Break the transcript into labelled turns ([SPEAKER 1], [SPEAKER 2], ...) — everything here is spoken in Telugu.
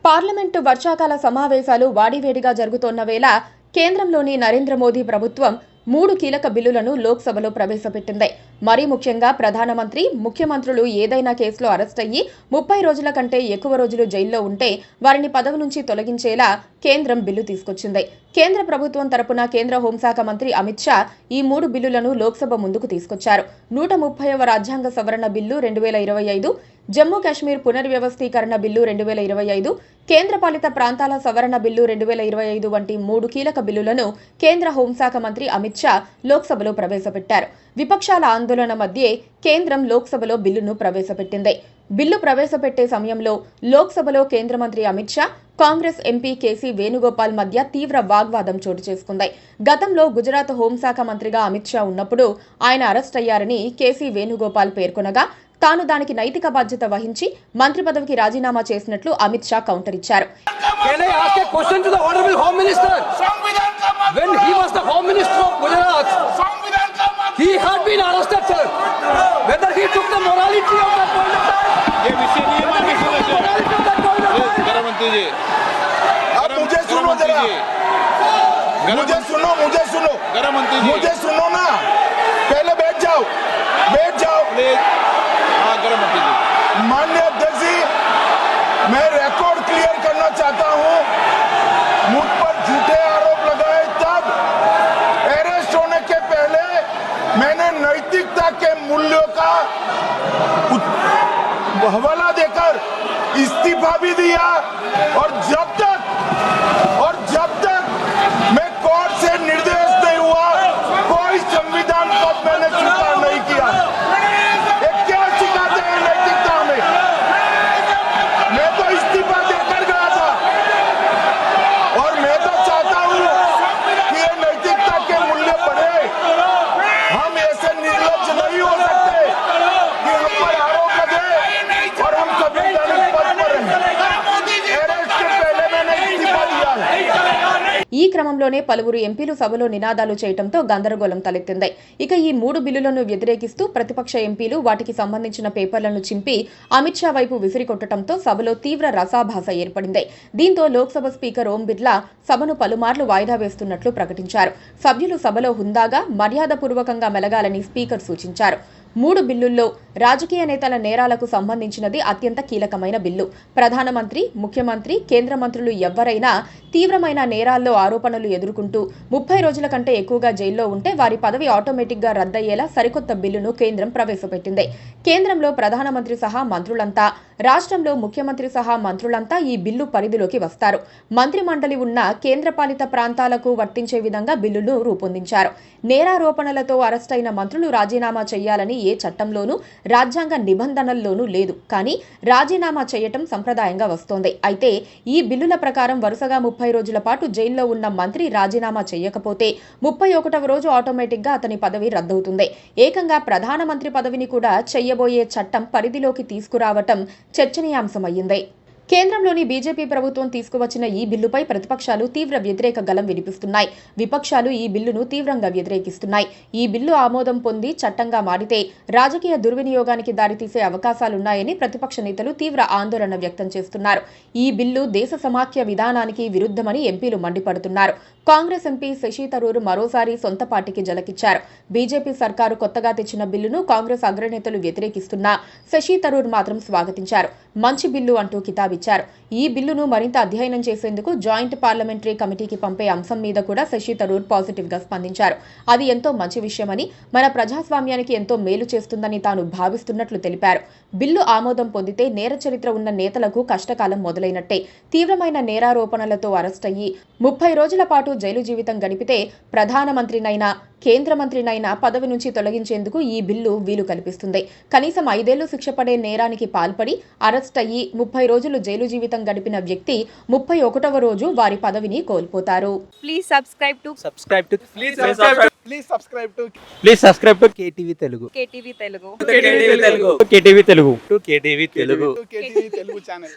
[SPEAKER 1] పార్లమెంటు వర్షాకాల సమావేశాలు వాడివేడిగా జరుగుతోన్న వేళ కేంద్రంలోని నరేంద్ర మోదీ ప్రభుత్వం 3 కీలక బిల్లులను లోక్సభలో ప్రవేశపెట్టింది. మరీ ముఖ్యంగా ప్రధానమంత్రి, ముఖ్యమంత్రులు ఏదైనా కేసులో అరెస్ట్ అయ్యి 30 రోజుల కంటే ఎక్కువ రోజులు జైల్లో ఉంటే వారిని పదవి నుంచి తొలగించేలా కేంద్రం బిల్లు తీసుకొచ్చింది. కేంద్ర ప్రభుత్వం తరపున కేంద్ర హోంశాఖ మంత్రి అమిత్ షా ఈ 3 బిల్లులను లోక్సభ ముందుకు తీసుకొచ్చారు. 130వ రాజ్యాంగ సవరణ బిల్లు 2025, జమ్మూ కాశ్మీర్ పునర్వ్యవస్థీకరణ బిల్లు 2025, కేంద్రపాలిత ప్రాంతాల సవరణ బిల్లు 2025 వంటి 3 కీలక బిల్లులను కేంద్ర హోంశాఖ మంత్రి అమిత్ షా లోక్సభలో ప్రవేశపెట్టారు. విపక్షాల ఆందోళన మధ్యే కేంద్రం లోక్సభలో బిల్లును ప్రవేశపెట్టింది. బిల్లు ప్రవేశపెట్టే సమయంలో లోక్సభలో కేంద్ర మంత్రి అమిత్ షా, కాంగ్రెస్ ఎంపీ కేసీ వేణుగోపాల్ మధ్య తీవ్ర వాగ్వాదం చోటు చేసుకుంది. గతంలో గుజరాత్ హోంశాఖ మంత్రిగా అమిత్ షా ఉన్నప్పుడు ఆయన అరెస్ట్ అయ్యారని కేసీ వేణుగోపాల్ పేర్కొనగా తాను దానికి నైతిక బాధ్యత వహించి మంత్రి పదవికి రాజీనామా చేసినట్లు అమిత్ షా కౌంటర్ ఇచ్చారు.
[SPEAKER 2] मुझे सुनो ना, पहले बैठ जाओ माननीय अध्यक्ष जी, मैं रिकॉर्ड क्लियर करना चाहता हूं। मुझ पर झूठे आरोप लगाए तब अरेस्ट होने के पहले मैंने नैतिकता के मूल्यों का हवाला देकर इस्तीफा भी दिया और जब तक मैं कोर्ट से निर्देश नहीं हुआ कोई संविधान पद मैंने स्वीकार नहीं किया। ये क्या सिखाते हैं नैतिकता में? मैं तो इस्तीफा देकर गया था और मैं तो चाहता हूं कि ये नैतिकता के मूल्य बढ़े। हम ऐसे निर्लज्ज नहीं हो सकते कि हम पर आरोप लगे और हम संवैधानिक पद पर रहें। अरेस्ट के पहले मैंने इस्तीफा दिया है।
[SPEAKER 1] ఈ క్రమంలోనే పలువురు ఎంపీలు సభలో నినాదాలు చేయడంతో గందరగోళం తలెత్తింది. ఇక ఈ 3 బిల్లులను వ్యతిరేకిస్తూ ప్రతిపక్ష ఎంపీలు వాటికి సంబంధించిన పేపర్లను చింపి అమిత్ షా వైపు విసిరికొట్టడంతో సభలో తీవ్ర రసాభాస ఏర్పడింది. దీంతో లోక్సభ స్పీకర్ ఓం బిర్లా సభను పలుమార్లు వాయిదా వేస్తున్నట్లు ప్రకటించారు. సభ్యులు సభలో హుందాగా, మర్యాదపూర్వకంగా మెలగాలని స్పీకర్ సూచించారు. 3 బిల్లుల్లో రాజకీయ నేతల నేరాలకు సంబంధించినది అత్యంత కీలకమైన బిల్లు. ప్రధానమంత్రి, ముఖ్యమంత్రి, కేంద్ర మంత్రులు ఎవ్వరైనా తీవ్రమైన నేరాల్లో ఆరోపణలు ఎదుర్కొంటూ 30 రోజుల కంటే ఎక్కువగా జైల్లో ఉంటే వారి పదవి ఆటోమేటిక్గా రద్దయ్యేలా సరికొత్త బిల్లును కేంద్రం ప్రవేశపెట్టింది. కేంద్రంలో ప్రధానమంత్రి సహా మంత్రులంతా, రాష్ట్రంలో ముఖ్యమంత్రి సహా మంత్రులంతా ఈ బిల్లు పరిధిలోకి వస్తారు. మంత్రి మండలి ఉన్న కేంద్రపాలిత ప్రాంతాలకు వర్తించే విధంగా బిల్లును రూపొందించారు. నేరారోపణలతో అరెస్టైన మంత్రులు రాజీనామా చేయాలని ఏ చట్టంలోనూ, రాజ్యాంగ నిబంధనల్లోనూ లేదు. కానీ రాజీనామా చేయటం సంప్రదాయంగా వస్తోంది. అయితే ఈ బిల్లుల ప్రకారం వరుసగా 30 రోజుల పాటు జైల్లో ఉన్న మంత్రి రాజీనామా చేయకపోతే 31వ రోజు ఆటోమేటిక్గా అతని పదవి రద్దవుతుంది. ఏకంగా ప్రధానమంత్రి పదవిని కూడా చెయ్యబోయే చట్టం పరిధిలోకి తీసుకురావటం చర్చనీయాంశమయ్యింది. కేంద్రంలోని బీజేపీ ప్రభుత్వం తీసుకువచ్చిన ఈ బిల్లుపై ప్రతిపక్షాలు తీవ్ర వ్యతిరేక గళం వినిపిస్తున్నాయి. విపక్షాలు ఈ బిల్లును తీవ్రంగా వ్యతిరేకిస్తున్నాయి. ఈ బిల్లు ఆమోదం పొంది చట్టంగా మారితే రాజకీయ దుర్వినియోగానికి దారితీసే అవకాశాలున్నాయని ప్రతిపక్ష నేతలు తీవ్ర ఆందోళన వ్యక్తం చేస్తున్నారు. ఈ బిల్లు దేశ సమాఖ్య విధానానికి విరుద్ధమని ఎంపీలు మండిపడుతున్నారు. కాంగ్రెస్ ఎంపీ శశి థరూర్ మరోసారి సొంత పార్టీకి జలకిచ్చారు. బీజేపీ సర్కారు కొత్తగా తెచ్చిన బిల్లును కాంగ్రెస్ అగ్రనేతలు వ్యతిరేకిస్తున్నా శశి థరూర్ మాత్రం స్వాగతించారు. మంచి బిల్లు అంటూ కితాబిచ్చారు. ఈ బిల్లును మరింత అధ్యయనం చేసేందుకు జాయింట్ పార్లమెంటరీ కమిటీకి పంపే అంశం మీద కూడా శశి థరూర్ పాజిటివ్ గా స్పందించారు. అది ఎంతో మంచి విషయమని, మన ప్రజాస్వామ్యానికి ఎంతో మేలు చేస్తుందని తాను భావిస్తున్నట్లు తెలిపారు. బిల్లు ఆమోదం పొందితే నేర చరిత్ర ఉన్న నేతలకు కష్టకాలం మొదలైనట్టే. తీవ్రమైన నేరారోపణలతో అరెస్ట్ అయ్యి 30 రోజుల పాటు జైలు జీవితం గడిపితే ప్రధానమంత్రినైనా, కేంద్ర మంత్రినైనా పదవి నుంచి తొలగించేందుకు ఈ బిల్లు వీలు కల్పిస్తుంది. కనీసం 5 ఏళ్లు శిక్ష పడే నేరానికి పాల్పడి అరెస్ట్ అయ్యి 30 రోజులు జైలు జీవితం గడిపిన వ్యక్తి 31వ రోజు వారి పదవిని కోల్పోతారు.
[SPEAKER 3] Please subscribe to
[SPEAKER 4] KTV Telugu.
[SPEAKER 3] KTV Telugu.
[SPEAKER 4] KTV Telugu.
[SPEAKER 2] KTV Telugu channel.